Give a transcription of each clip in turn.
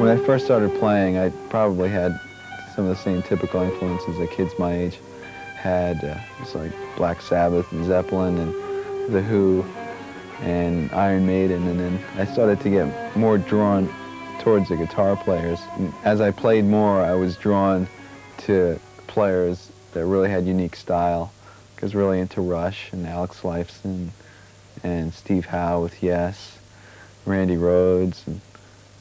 When I first started playing, I probably had some of the same typical influences that kids my age had. It's like Black Sabbath and Zeppelin and The Who and Iron Maiden, and then I started to get more drawn towards the guitar players. And as I played more, I was drawn to players that really had unique style. I was really into Rush and Alex Lifeson and Steve Howe with Yes, Randy Rhoads, and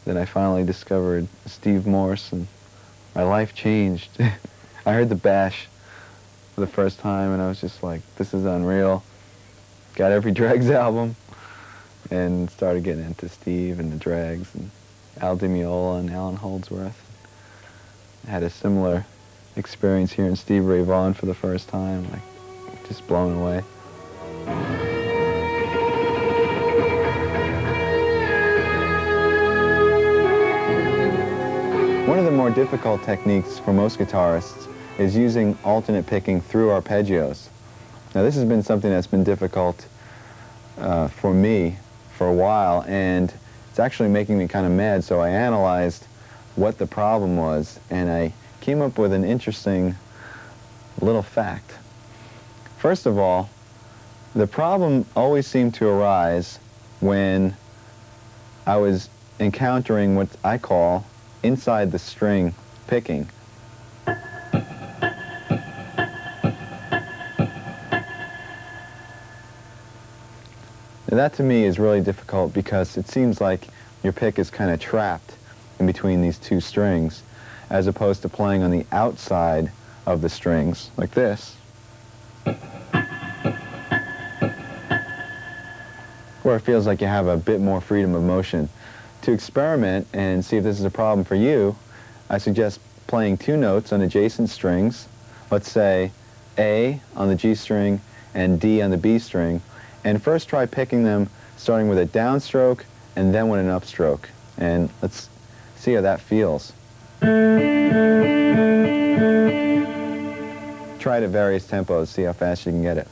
then I finally discovered Steve Morse, and my life changed. I heard the Bash for the first time, and I was just like, this is unreal. Got every Dregs album, and started getting into Steve and the Dregs, and Al Di Meola and Alan Holdsworth. I had a similar experience hearing Steve Ray Vaughan for the first time, like, just blown away. One of the more difficult techniques for most guitarists is using alternate picking through arpeggios. Now this has been something that's been difficult for me for a while, and it's actually making me kind of mad, so I analyzed what the problem was, and I came up with an interesting little fact. First of all, the problem always seemed to arise when I was encountering what I call inside the string picking. Now that to me is really difficult because it seems like your pick is kind of trapped in between these two strings, as opposed to playing on the outside of the strings, like this, where it feels like you have a bit more freedom of motion. To experiment and see if this is a problem for you, I suggest playing two notes on adjacent strings, let's say A on the G string and D on the B string, and first try picking them starting with a downstroke and then with an upstroke. And let's see how that feels. Try it at various tempos, see how fast you can get it.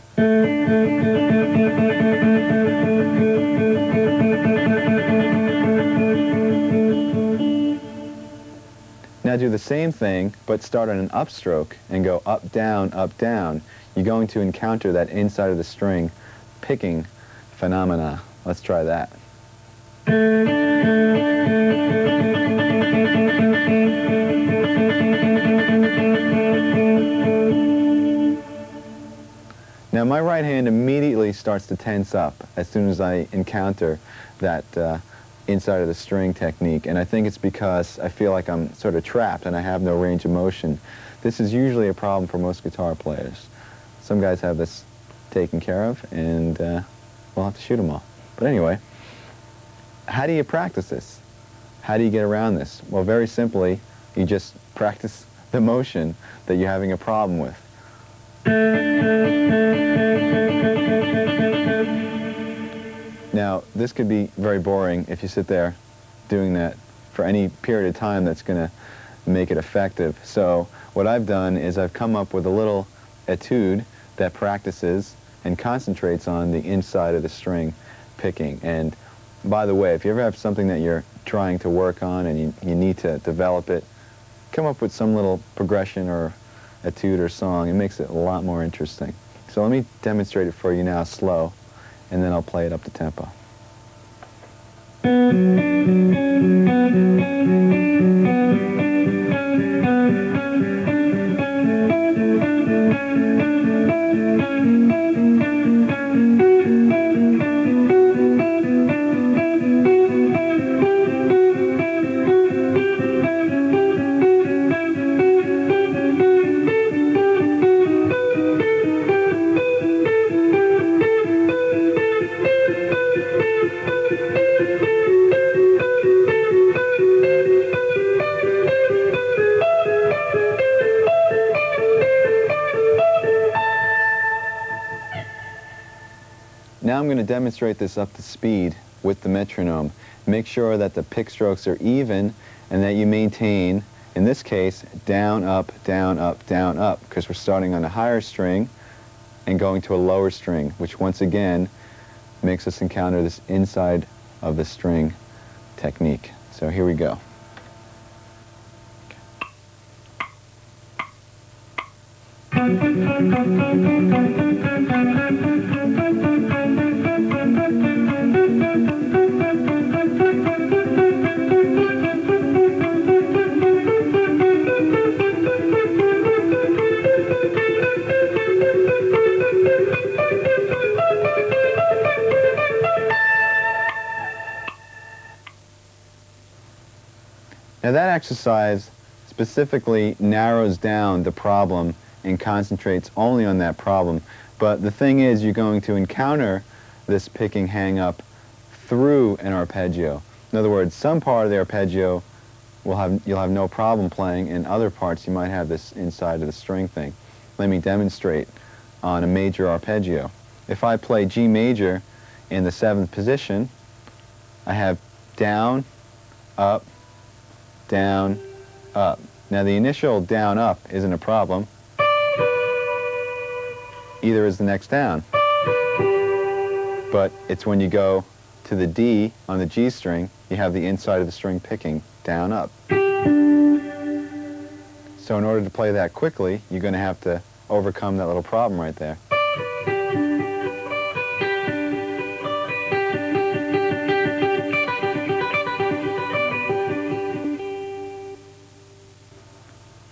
Now do the same thing, but start on an upstroke and go up, down, up, down. You're going to encounter that inside of the string picking phenomena. Let's try that. Now my right hand immediately starts to tense up as soon as I encounter that inside of the string technique, and I think it's because I feel like I'm sort of trapped and I have no range of motion. This is usually a problem for most guitar players. some guys have this taken care of, and we'll have to shoot them all. But anyway, how do you practice this? How do you get around this? Well, very simply, you just practice the motion that you're having a problem with. Now, this could be very boring if you sit there doing that for any period of time that's going to make it effective. So what I've done is I've come up with a little etude that practices and concentrates on the inside of the string picking. And by the way, if you ever have something that you're trying to work on and you need to develop it, come up with some little progression or etude or song. It makes it a lot more interesting. So let me demonstrate it for you now slow, and then I'll play it up to tempo. Now I'm going to demonstrate this up to speed with the metronome. Make sure that the pick strokes are even and that you maintain, in this case, down, up, down, up, down, up, because we're starting on a higher string and going to a lower string, which once again makes us encounter this inside of the string technique. So here we go. Now that exercise specifically narrows down the problem and concentrates only on that problem. But the thing is, you're going to encounter this picking hang-up through an arpeggio. In other words, some part of the arpeggio you'll have no problem playing, and other parts you might have this inside of the string thing. Let me demonstrate on a major arpeggio. If I play G major in the 7th position, I have down, up, down, up. Now the initial down, up isn't a problem. Either is the next down. But it's when you go to the D on the G string, you have the inside of the string picking down, up. So in order to play that quickly, you're going to have to overcome that little problem right there.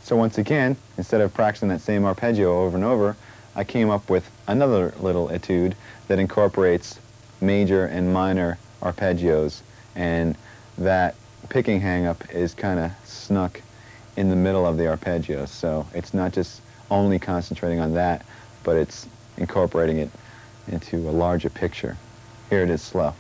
So once again, instead of practicing that same arpeggio over and over, I came up with another little etude that incorporates major and minor arpeggios, and that picking hang-up is kind of snuck in the middle of the arpeggios. So it's not just only concentrating on that, but it's incorporating it into a larger picture. Here it is slow.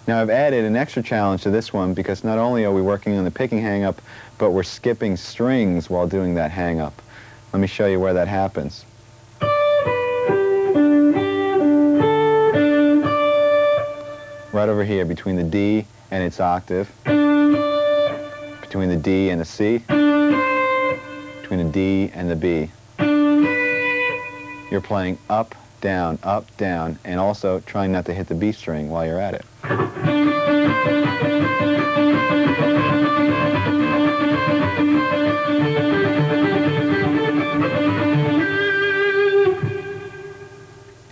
Now I've added an extra challenge to this one because not only are we working on the picking hang-up, but we're skipping strings while doing that hang-up. Let me show you where that happens. Right over here between the D and its octave, between the D and the C, between the D and the B. You're playing up, down, and also trying not to hit the B string while you're at it.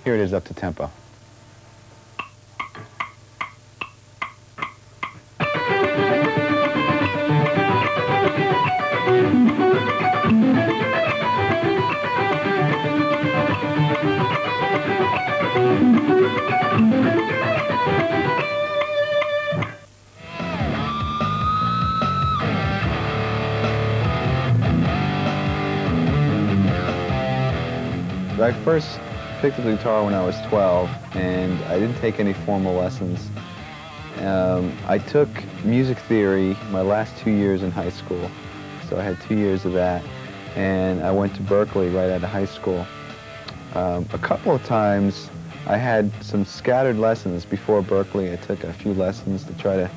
Here it is up to tempo. I first picked up the guitar when I was 12, and I didn't take any formal lessons. I took music theory my last 2 years in high school, so I had 2 years of that, and I went to Berkeley right out of high school. A couple of times I had some scattered lessons before Berkeley. I took a few lessons to try to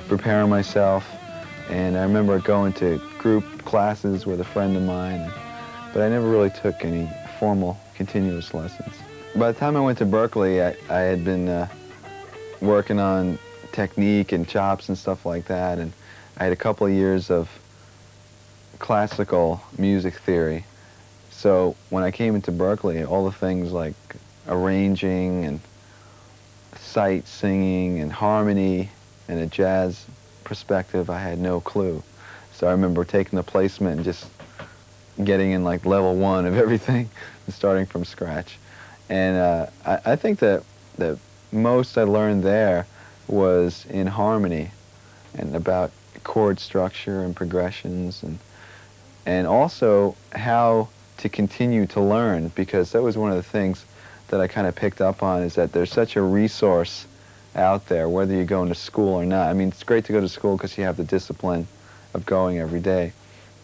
prepare myself, and I remember going to group classes with a friend of mine, but I never really took any formal continuous lessons. By the time I went to Berkeley, I had been working on technique and chops and stuff like that, and I had a couple of years of classical music theory. So when I came into Berkeley, all the things like arranging and sight singing and harmony and a jazz perspective, I had no clue. So I remember taking the placement and just getting in like level 1 of everything and starting from scratch. And I think that the most I learned there was in harmony and about chord structure and progressions, and also how to continue to learn, because that was one of the things that I kind of picked up on, is that there's such a resource out there, whether you're going to school or not. I mean, it's great to go to school because you have the discipline of going every day,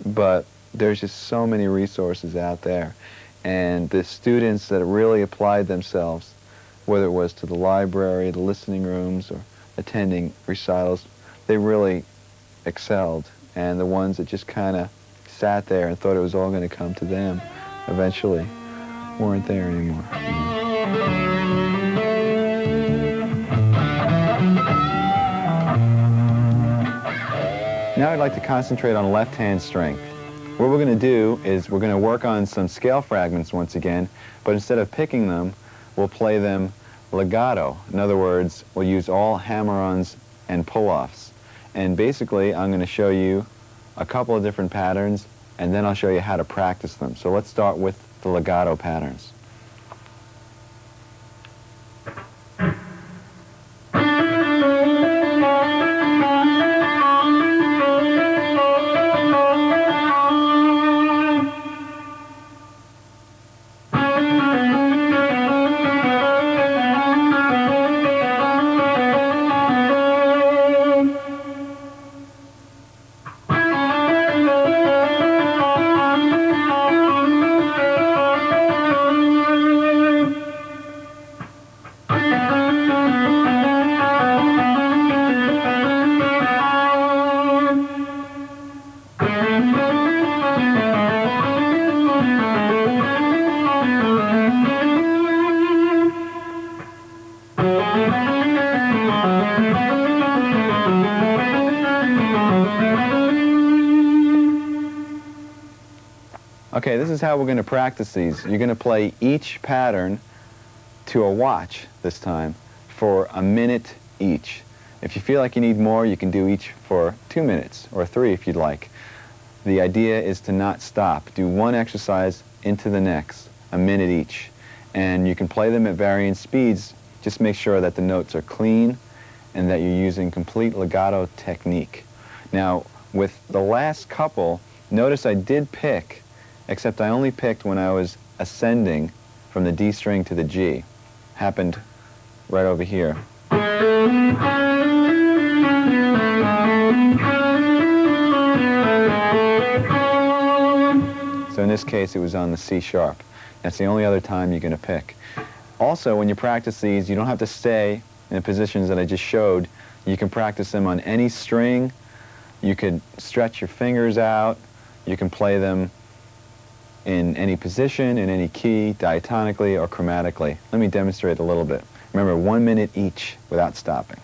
but there's just so many resources out there. And the students that really applied themselves, whether it was to the library, the listening rooms, or attending recitals, they really excelled. And the ones that just kind of sat there and thought it was all going to come to them eventually weren't there anymore. Now I'd like to concentrate on left-hand strength. What we're going to do is we're going to work on some scale fragments once again, but instead of picking them, we'll play them legato. In other words, we'll use all hammer-ons and pull-offs. And basically, I'm going to show you a couple of different patterns, and then I'll show you how to practice them. So let's start with the legato patterns. Okay, this is how we're going to practice these. You're going to play each pattern to a watch this time for a minute each. If you feel like you need more, you can do each for 2 minutes or 3 if you'd like. The idea is to not stop. Do one exercise into the next, a minute each. And you can play them at varying speeds. Just make sure that the notes are clean and that you're using complete legato technique. Now, with the last couple, notice I did pick, except I only picked when I was ascending from the D string to the G. Happened right over here. So in this case, it was on the C sharp. That's the only other time you're going to pick. Also, when you practice these, you don't have to stay in the positions that I just showed. You can practice them on any string. You could stretch your fingers out. You can play them in any position, in any key, diatonically or chromatically. Let me demonstrate a little bit. Remember, 1 minute each without stopping.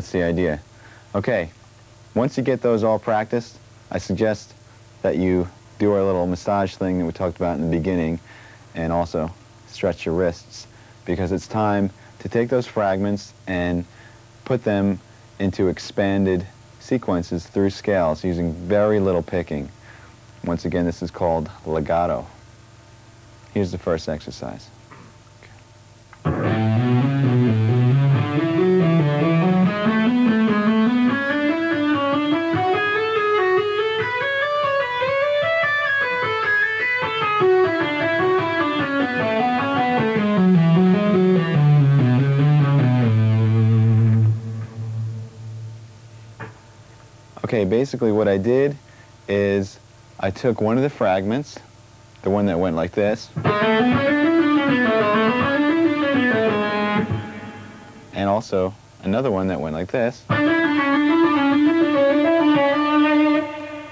That's the idea. Okay, once you get those all practiced, I suggest that you do our little massage thing that we talked about in the beginning, and also stretch your wrists, because it's time to take those fragments and put them into expanded sequences through scales using very little picking. Once again, this is called legato. Here's the first exercise. Okay, basically what I did is I took one of the fragments, the one that went like this, and also another one that went like this,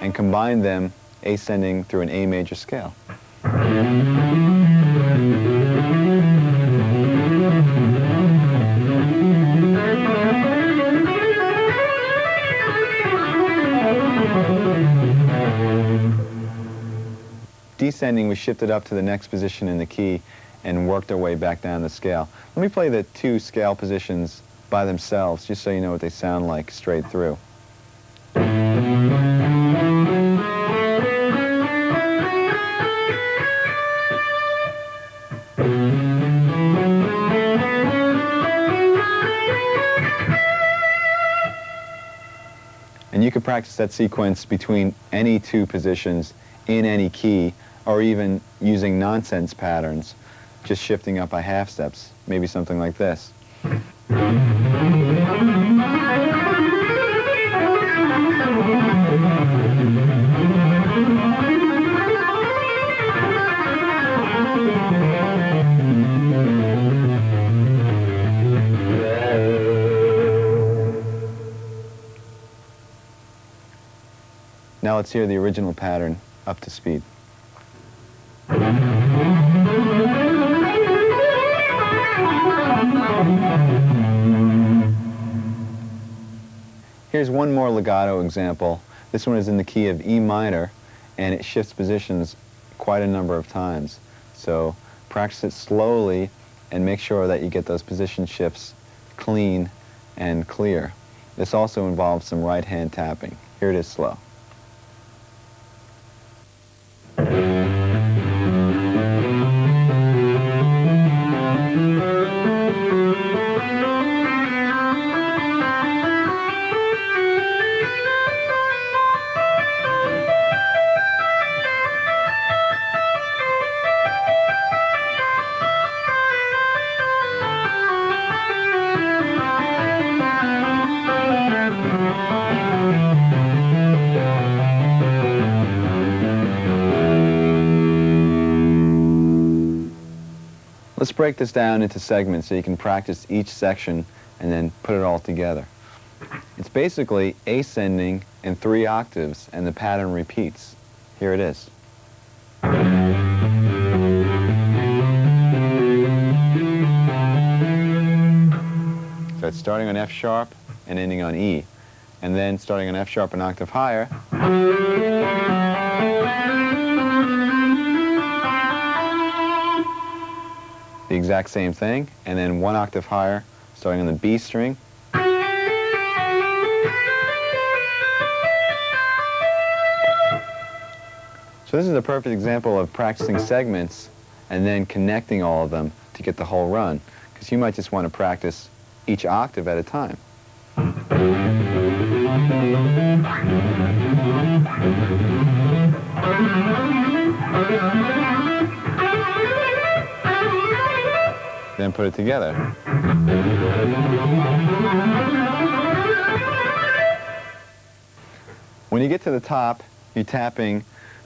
and combined them ascending through an A major scale. Descending, we shifted up to the next position in the key and worked our way back down the scale. Let me play the two scale positions by themselves, just so you know what they sound like straight through. And you can practice that sequence between any two positions in any key, or even using nonsense patterns, just shifting up by half steps, maybe something like this. Now let's hear the original pattern up to speed. Here's one more legato example. This one is in the key of E minor, and it shifts positions quite a number of times. So practice it slowly and make sure that you get those position shifts clean and clear. This also involves some right hand tapping. Here it is slow. Let's break this down into segments so you can practice each section and then put it all together. It's basically ascending in 3 octaves, and the pattern repeats. Here it is. So it's starting on F sharp and ending on E, and then starting on F sharp an octave higher, the exact same thing, and then 1 octave higher, starting on the B string. So this is a perfect example of practicing segments and then connecting all of them to get the whole run, because you might just want to practice each octave at a time. Then put it together. When you get to the top, you're tapping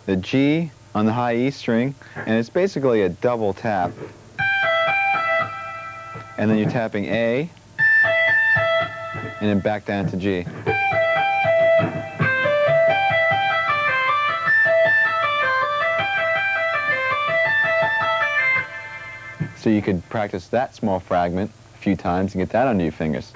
the G on the high E string, and it's basically a double tap. And then you're tapping A, and then back down to G. So you could practice that small fragment a few times and get that under your fingers.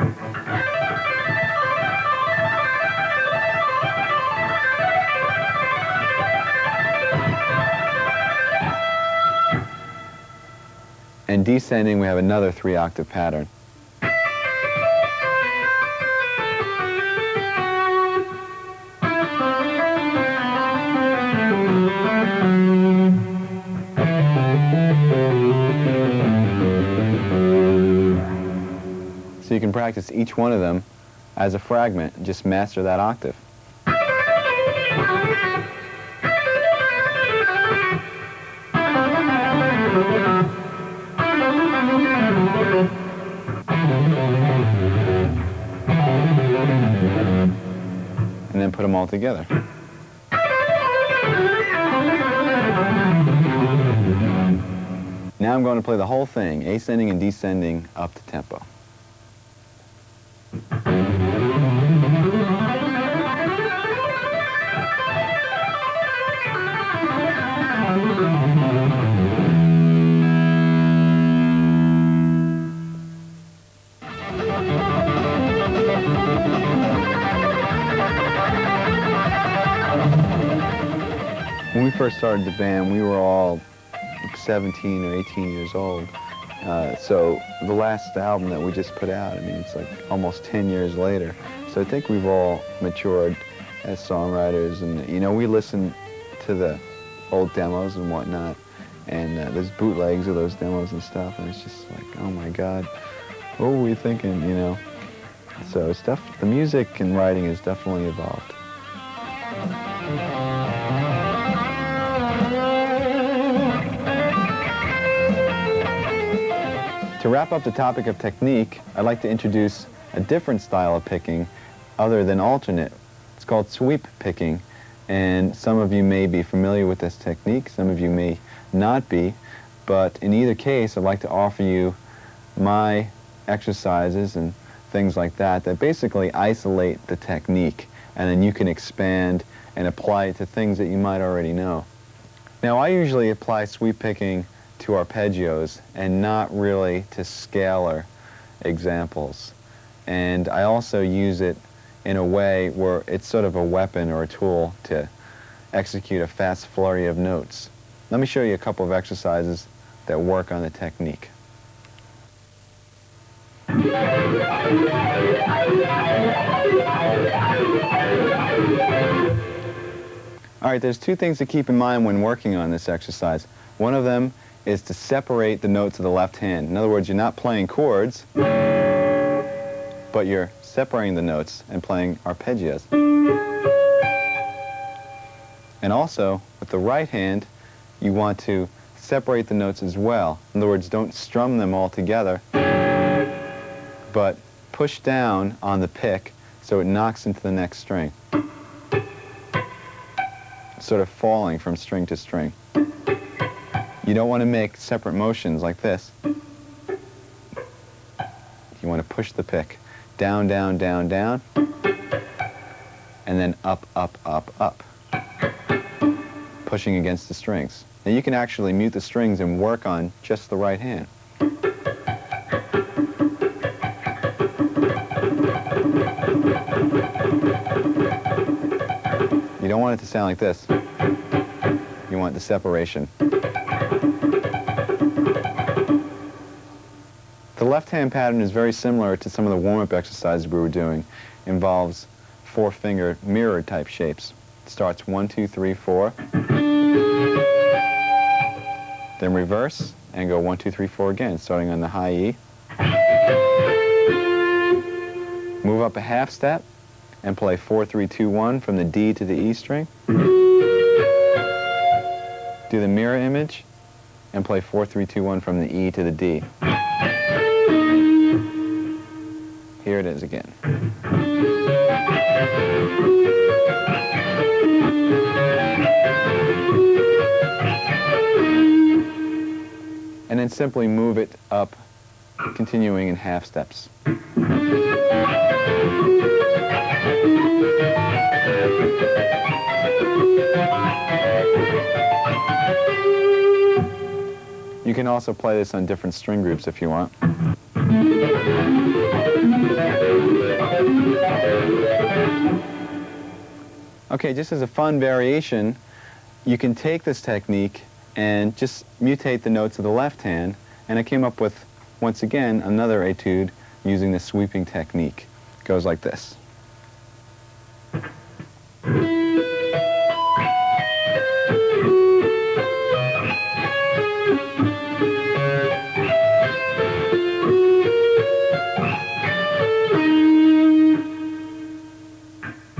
And descending, we have another 3-octave pattern. So you can practice each one of them as a fragment and just master that octave. And then put them all together. Now I'm going to play the whole thing, ascending and descending up to tempo. When we first started the band, we were all 17 or 18 years old. So the last album that we just put out, I mean, it's like almost 10 years later. So I think we've all matured as songwriters, and you know, we listen to the old demos and whatnot, and there's bootlegs of those demos and stuff, and it's just like, oh my God, what were we thinking, you know? So it's the music and writing has definitely evolved. To wrap up the topic of technique, I'd like to introduce a different style of picking other than alternate. It's called sweep picking, and some of you may be familiar with this technique, some of you may not be, but in either case I'd like to offer you my exercises and things like that that basically isolate the technique, and then you can expand and apply it to things that you might already know. Now I usually apply sweep picking to arpeggios and not really to scalar examples. And I also use it in a way where it's sort of a weapon or a tool to execute a fast flurry of notes. Let me show you a couple of exercises that work on the technique. All right, there's two things to keep in mind when working on this exercise. One of them is to separate the notes of the left hand. In other words, you're not playing chords, but you're separating the notes and playing arpeggios. And also, with the right hand, you want to separate the notes as well. In other words, don't strum them all together, but push down on the pick so it knocks into the next string, sort of falling from string to string. You don't want to make separate motions like this. You want to push the pick down, down, down, down, and then up, up, up, up, pushing against the strings. Now you can actually mute the strings and work on just the right hand. You don't want it to sound like this. You want the separation. The left-hand pattern is very similar to some of the warm-up exercises we were doing. It involves 4-finger mirror type shapes. It starts 1, 2, 3, 4. Then reverse and go 1, 2, 3, 4 again, starting on the high E. Move up a half step and play 4, 3, 2, 1 from the D to the E string. Do the mirror image and play 4, 3, 2, 1 from the E to the D. Here it is again. And then simply move it up, continuing in half steps. You can also play this on different string groups if you want. Okay, just as a fun variation, you can take this technique and just mutate the notes of the left hand And I came up with, once again, another etude using the sweeping technique. It goes like this.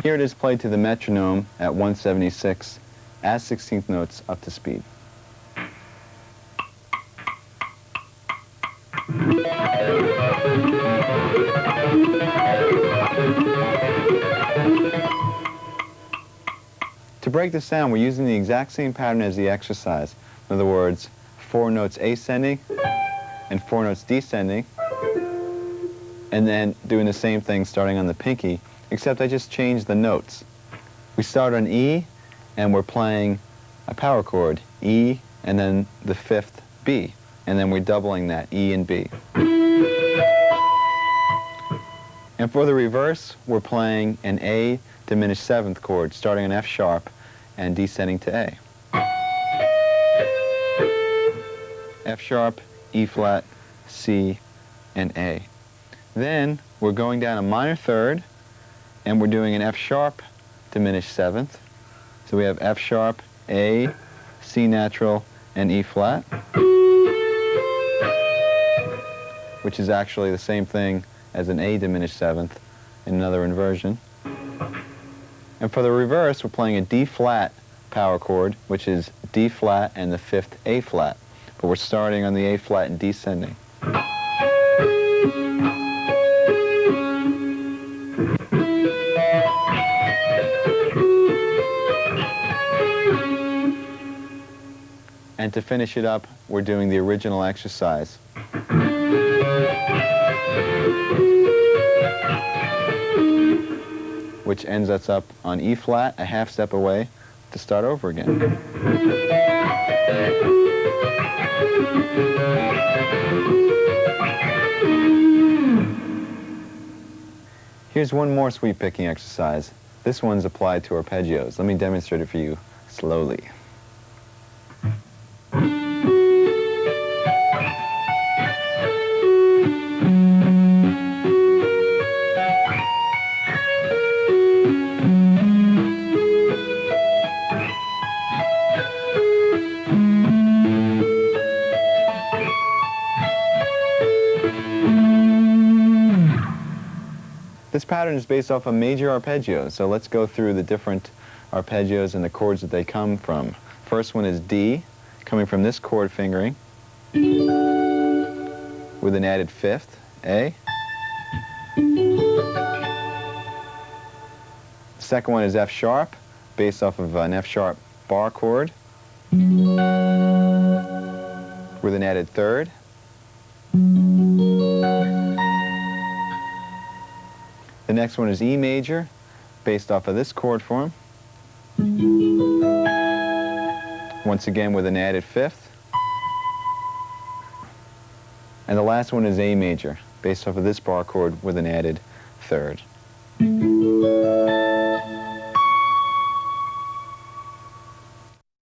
Here it is played to the metronome at 176 as 16th notes up to speed. To break the sound, we're using the exact same pattern as the exercise. In other words, 4 notes ascending and 4 notes descending, and then doing the same thing starting on the pinky, except I just changed the notes. We start on E, and we're playing a power chord, E, and then the 5th B, and then we're doubling that, E and B. And for the reverse, we're playing an A diminished 7th chord, starting on F sharp and descending to A. F sharp, E flat, C, and A. Then we're going down a minor third, and we're doing an F sharp diminished 7th. So we have F sharp, A, C natural, and E flat, which is actually the same thing as an A diminished 7th in another inversion. And for the reverse, we're playing a D flat power chord, which is D flat and the 5th A flat. But we're starting on the A flat and descending. And to finish it up, we're doing the original exercise. Which ends us up on E flat, a half step away, to start over again. Here's one more sweep picking exercise. This one's applied to arpeggios. Let me demonstrate it for you slowly. This pattern is based off a major arpeggio, so let's go through the different arpeggios and the chords that they come from. First one is D, coming from this chord fingering, with an added 5th, A. The second one is F sharp, based off of an F sharp bar chord, with an added 3rd. The next one is E major, based off of this chord form. Once again with an added 5th. And the last one is A major, based off of this bar chord with an added 3rd.